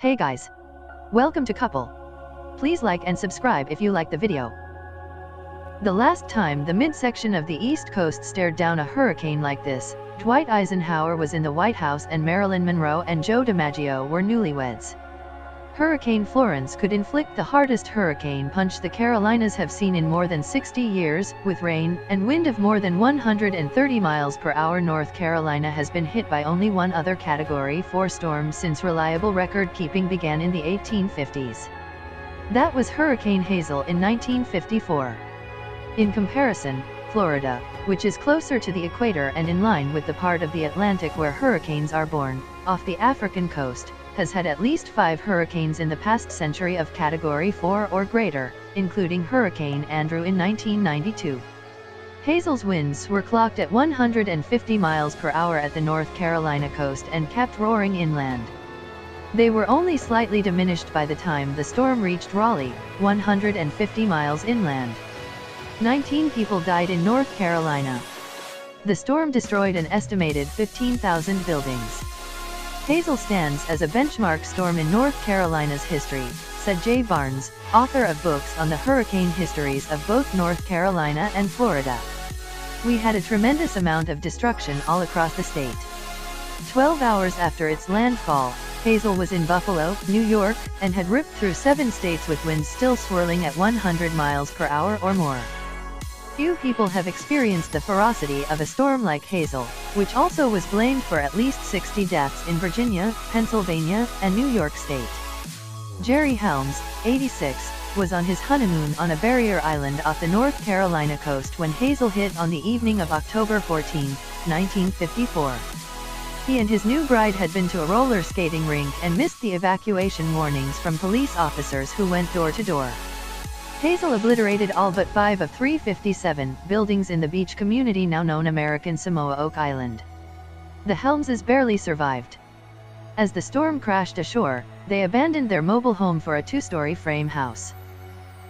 Hey guys! Welcome to Couple. Please like and subscribe if you like the video. The last time the midsection of the East Coast stared down a hurricane like this, Dwight Eisenhower was in the White House and Marilyn Monroe and Joe DiMaggio were newlyweds. Hurricane Florence could inflict the hardest hurricane punch the Carolinas have seen in more than 60 years, with rain and wind of more than 130 miles per hour. North Carolina has been hit by only one other Category 4 storm since reliable record-keeping began in the 1850s. That was Hurricane Hazel in 1954. In comparison, Florida, which is closer to the equator and in line with the part of the Atlantic where hurricanes are born, off the African coast, has had at least 5 hurricanes in the past century of Category 4 or greater, including Hurricane Andrew in 1992. Hazel's winds were clocked at 150 miles per hour at the North Carolina coast and kept roaring inland. They were only slightly diminished by the time the storm reached Raleigh, 150 miles inland. 19 people died in North Carolina. The storm destroyed an estimated 15,000 buildings. Hazel stands as a benchmark storm in North Carolina's history, said Jay Barnes, author of books on the hurricane histories of both North Carolina and Florida. We had a tremendous amount of destruction all across the state. 12 hours after its landfall, Hazel was in Buffalo, New York, and had ripped through 7 states with winds still swirling at 100 miles per hour or more. Few people have experienced the ferocity of a storm like Hazel, which also was blamed for at least 60 deaths in Virginia, Pennsylvania, and New York State. Jerry Helms, 86, was on his honeymoon on a barrier island off the North Carolina coast when Hazel hit on the evening of October 14, 1954. He and his new bride had been to a roller skating rink and missed the evacuation warnings from police officers who went door to door. Hazel obliterated all but 5 of 357 buildings in the beach community now known American Samoa Oak Island. The Helmses barely survived. As the storm crashed ashore, they abandoned their mobile home for a 2-story frame house.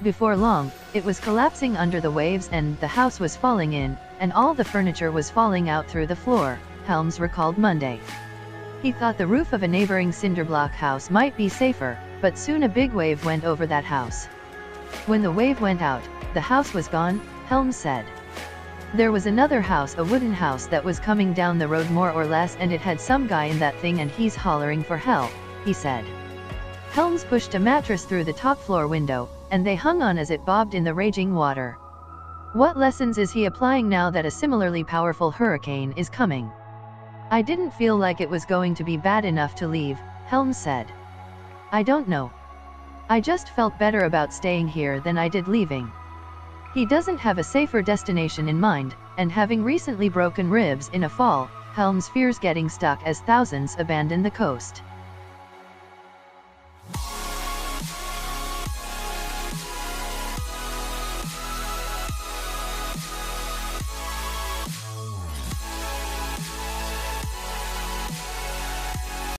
Before long, it was collapsing under the waves and the house was falling in, and all the furniture was falling out through the floor, Helms recalled Monday. He thought the roof of a neighboring cinderblock house might be safer, but soon a big wave went over that house. When the wave went out, the house was gone, Helms said. There was another house, a wooden house that was coming down the road more or less, and it had some guy in that thing and he's hollering for help, he said. Helms pushed a mattress through the top floor window, and they hung on as it bobbed in the raging water. What lessons is he applying now that a similarly powerful hurricane is coming? I didn't feel like it was going to be bad enough to leave, Helms said. I don't know. I just felt better about staying here than I did leaving. He doesn't have a safer destination in mind, and having recently broken ribs in a fall, Helms fears getting stuck as thousands abandon the coast.